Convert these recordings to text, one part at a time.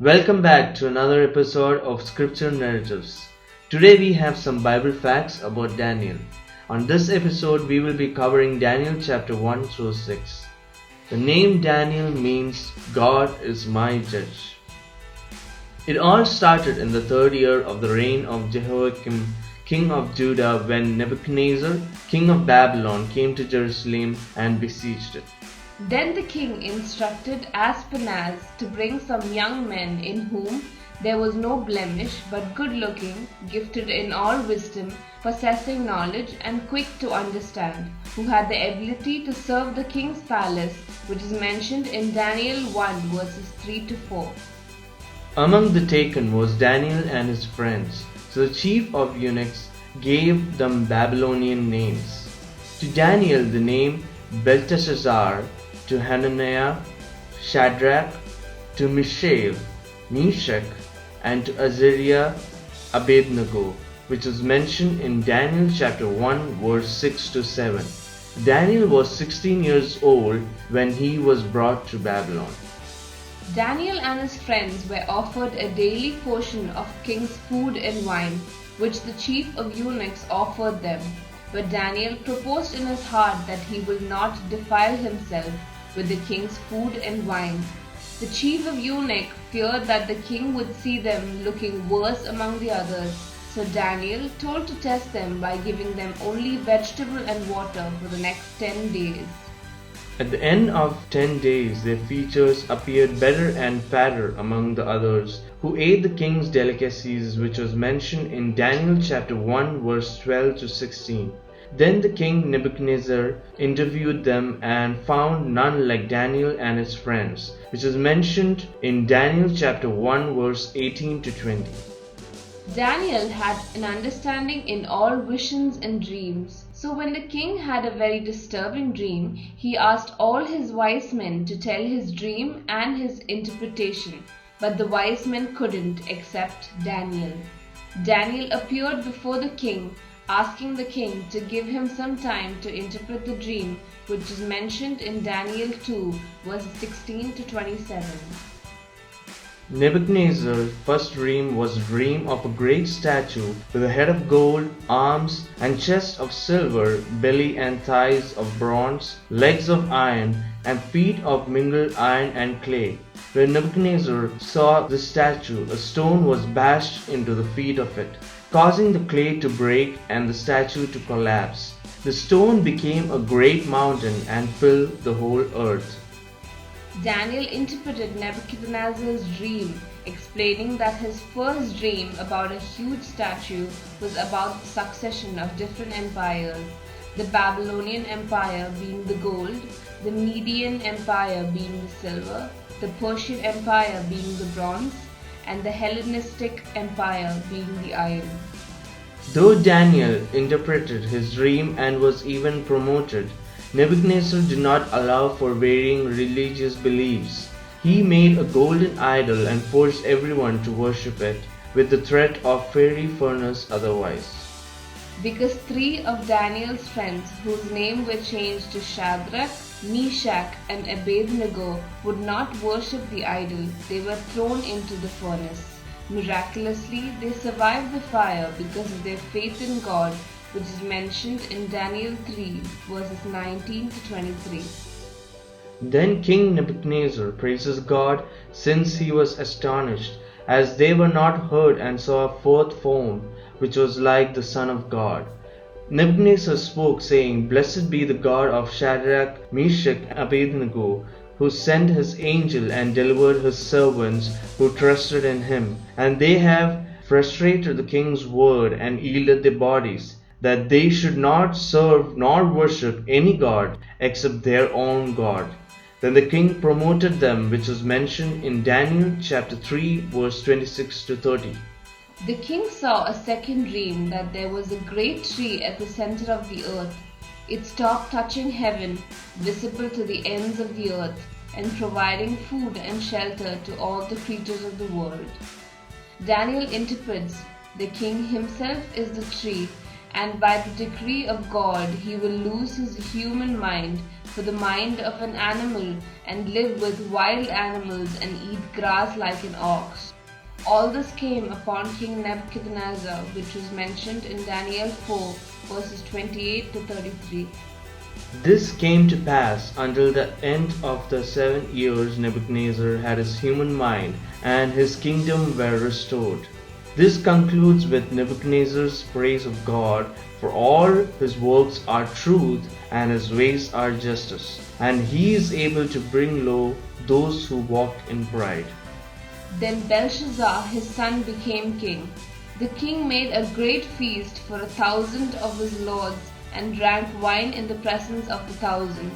Welcome back to another episode of Scripture Narratives. Today we have some Bible facts about Daniel. On this episode we will be covering Daniel chapter 1 through 6. The name Daniel means God is my judge. It all started in the third year of the reign of Jehoiakim, king of Judah, when Nebuchadnezzar, king of Babylon, came to Jerusalem and besieged it. Then the king instructed Aspenaz to bring some young men in whom there was no blemish, but good-looking, gifted in all wisdom, possessing knowledge, and quick to understand, who had the ability to serve the king's palace, which is mentioned in Daniel 1 verses 3 to 4. Among the taken was Daniel and his friends, so the chief of eunuchs gave them Babylonian names. To Daniel the name Belteshazzar, to Hananiah, Shadrach, to Mishael, Meshach, and to Azariah, Abednego, which is mentioned in Daniel chapter 1 verse 6 to 7. Daniel was 16 years old when he was brought to Babylon. Daniel and his friends were offered a daily portion of king's food and wine, which the chief of eunuchs offered them. But Daniel proposed in his heart that he will not defile himself with the king's food and wine. The chief of eunuchs feared that the king would see them looking worse among the others, so Daniel told to test them by giving them only vegetable and water for the next 10 days. At the end of 10 days, their features appeared better and fatter among the others, who ate the king's delicacies, which was mentioned in Daniel chapter 1 verse 12 to 16. Then the king Nebuchadnezzar interviewed them and found none like Daniel and his friends, which is mentioned in Daniel chapter 1 verse 18 to 20. Daniel had an understanding in all visions and dreams. So when the king had a very disturbing dream, he asked all his wise men to tell his dream and his interpretation. But the wise men couldn't except Daniel. Daniel appeared before the king, asking the king to give him some time to interpret the dream, which is mentioned in Daniel 2 verses 16 to 27. Nebuchadnezzar's first dream was a dream of a great statue with a head of gold, arms and chest of silver, belly and thighs of bronze, legs of iron, and feet of mingled iron and clay. When Nebuchadnezzar saw the statue, a stone was bashed into the feet of it, causing the clay to break and the statue to collapse. The stone became a great mountain and filled the whole earth. Daniel interpreted Nebuchadnezzar's dream, explaining that his first dream about a huge statue was about the succession of different empires, the Babylonian Empire being the gold, the Median Empire being the silver, the Persian Empire being the bronze, and the Hellenistic Empire being the iron. Though Daniel interpreted his dream and was even promoted, Nebuchadnezzar did not allow for varying religious beliefs. He made a golden idol and forced everyone to worship it, with the threat of fiery furnace otherwise. Because 3 of Daniel's friends, whose names were changed to Shadrach, Meshach, and Abednego, would not worship the idol, they were thrown into the furnace. Miraculously, they survived the fire because of their faith in God, which is mentioned in Daniel 3 verses 19 to 23. Then King Nebuchadnezzar praises God, since he was astonished, as they were not heard, and saw a fourth form, which was like the Son of God. Nebuchadnezzar spoke, saying, Blessed be the God of Shadrach, Meshach, and Abednego, who sent his angel and delivered his servants who trusted in him. And they have frustrated the king's word and yielded their bodies, that they should not serve nor worship any god except their own God. Then the king promoted them, which is mentioned in Daniel chapter 3 verse 26 to 30. The king saw a second dream that there was a great tree at the center of the earth. It stopped touching heaven, visible to the ends of the earth, and providing food and shelter to all the creatures of the world. Daniel interprets, the king himself is the tree, and by the decree of God he will lose his human mind for the mind of an animal, and live with wild animals, and eat grass like an ox. All this came upon King Nebuchadnezzar, which was mentioned in Daniel 4, verses 28 to 33. This came to pass until the end of the 7 years Nebuchadnezzar had his human mind, and his kingdom were restored. This concludes with Nebuchadnezzar's praise of God, for all his works are truth and his ways are justice, and he is able to bring low those who walk in pride. Then Belshazzar his son became king. The king made a great feast for 1,000 of his lords, and drank wine in the presence of the 1,000.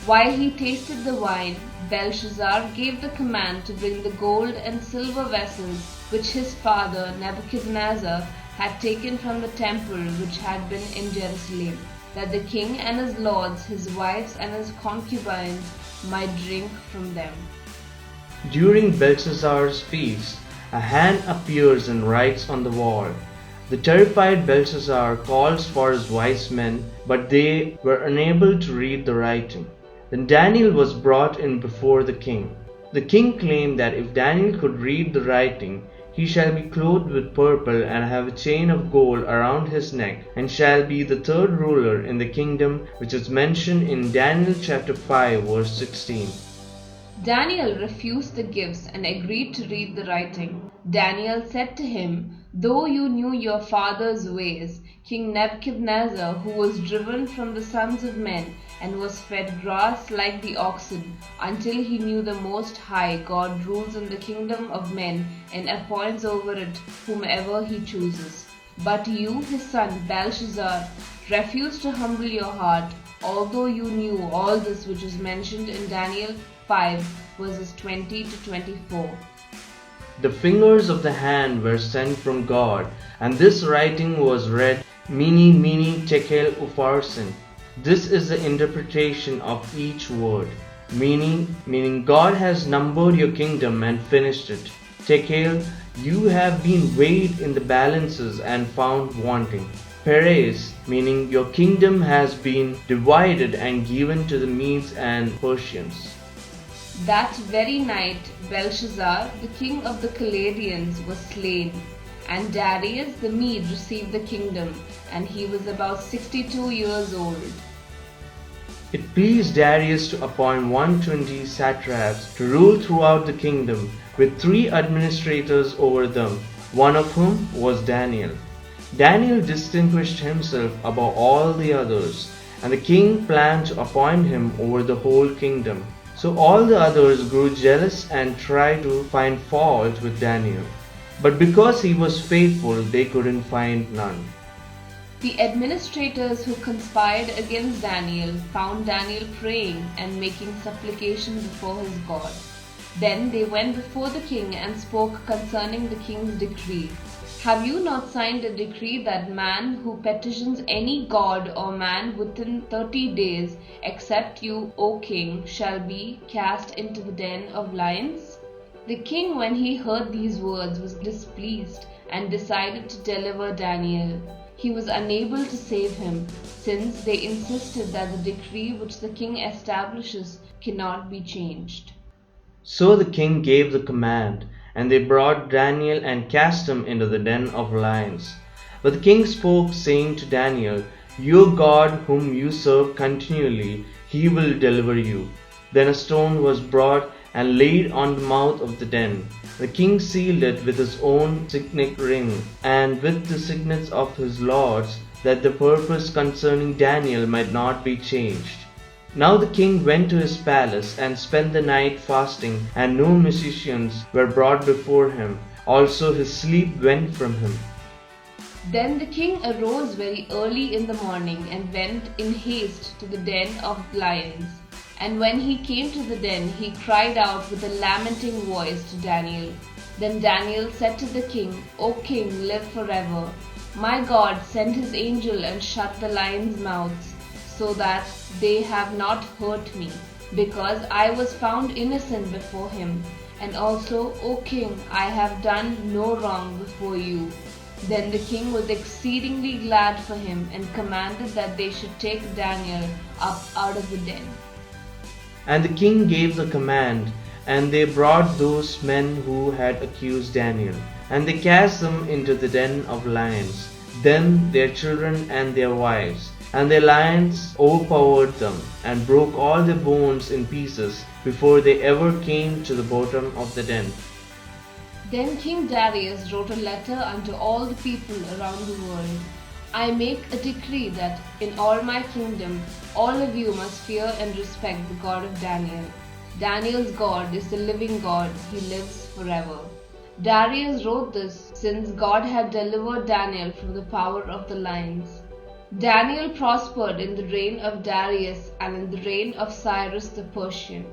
While he tasted the wine, Belshazzar gave the command to bring the gold and silver vessels which his father Nebuchadnezzar had taken from the temple which had been in Jerusalem, that the king and his lords, his wives and his concubines might drink from them. During Belshazzar's feast, a hand appears and writes on the wall. The terrified Belshazzar calls for his wise men, but they were unable to read the writing. Then Daniel was brought in before the king. The king claimed that if Daniel could read the writing, he shall be clothed with purple and have a chain of gold around his neck, and shall be the third ruler in the kingdom, which is mentioned in Daniel chapter 5, verse 16. Daniel refused the gifts and agreed to read the writing. Daniel said to him, "Though you knew your father's ways, King Nebuchadnezzar, who was driven from the sons of men and was fed grass like the oxen, until he knew the Most High God rules in the kingdom of men and appoints over it whomever he chooses. But you, his son Belshazzar, refused to humble your heart, although you knew all this which is mentioned in Daniel 5, verses 20 to 24. The fingers of the hand were sent from God, and this writing was read, Mene, Mene, Tekel, Upharsin. This is the interpretation of each word. Mene, meaning God has numbered your kingdom and finished it. Tekel, you have been weighed in the balances and found wanting. Peres, meaning your kingdom has been divided and given to the Medes and Persians. That very night Belshazzar, the king of the Chaldeans, was slain, and Darius the Mede received the kingdom, and he was about 62 years old. It pleased Darius to appoint 120 satraps to rule throughout the kingdom, with 3 administrators over them, one of whom was Daniel. Daniel distinguished himself above all the others, and the king planned to appoint him over the whole kingdom. So all the others grew jealous and tried to find fault with Daniel. But because he was faithful, they couldn't find none. The administrators who conspired against Daniel found Daniel praying and making supplication before his God. Then they went before the king and spoke concerning the king's decree. Have you not signed a decree that man who petitions any god or man within 30 days, except you, O king, shall be cast into the den of lions? The king, when he heard these words, was displeased and decided to deliver Daniel. He was unable to save him, since they insisted that the decree which the king establishes cannot be changed. So the king gave the command, and they brought Daniel and cast him into the den of lions. But the king spoke, saying to Daniel, Your God whom you serve continually, he will deliver you. Then a stone was brought and laid on the mouth of the den. The king sealed it with his own signet ring, and with the signets of his lords, that the purpose concerning Daniel might not be changed. Now the king went to his palace and spent the night fasting, and no musicians were brought before him. Also his sleep went from him. Then the king arose very early in the morning and went in haste to the den of lions. And when he came to the den, he cried out with a lamenting voice to Daniel. Then Daniel said to the king, O king, live forever. My God sent his angel and shut the lions' mouths, so that they have not hurt me, because I was found innocent before him. And also, O king, I have done no wrong before you. Then the king was exceedingly glad for him, and commanded that they should take Daniel up out of the den. And the king gave the command, and they brought those men who had accused Daniel, and they cast them into the den of lions, them, their children, and their wives. And the lions overpowered them, and broke all their bones in pieces, before they ever came to the bottom of the den. Then King Darius wrote a letter unto all the people around the world. I make a decree that in all my kingdom all of you must fear and respect the God of Daniel. Daniel's God is the living God, he lives forever. Darius wrote this since God had delivered Daniel from the power of the lions. Daniel prospered in the reign of Darius and in the reign of Cyrus the Persian.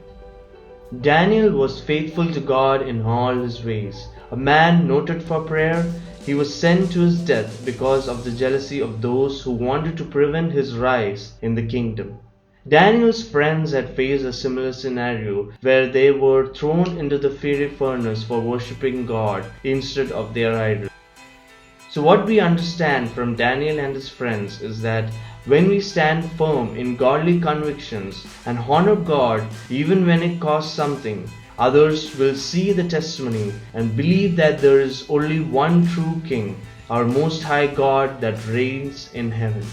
Daniel was faithful to God in all his ways. A man noted for prayer, he was sent to his death because of the jealousy of those who wanted to prevent his rise in the kingdom. Daniel's friends had faced a similar scenario where they were thrown into the fiery furnace for worshipping God instead of their idol. So what we understand from Daniel and his friends is that when we stand firm in godly convictions and honor God even when it costs something, others will see the testimony and believe that there is only one true King, our Most High God that reigns in heaven.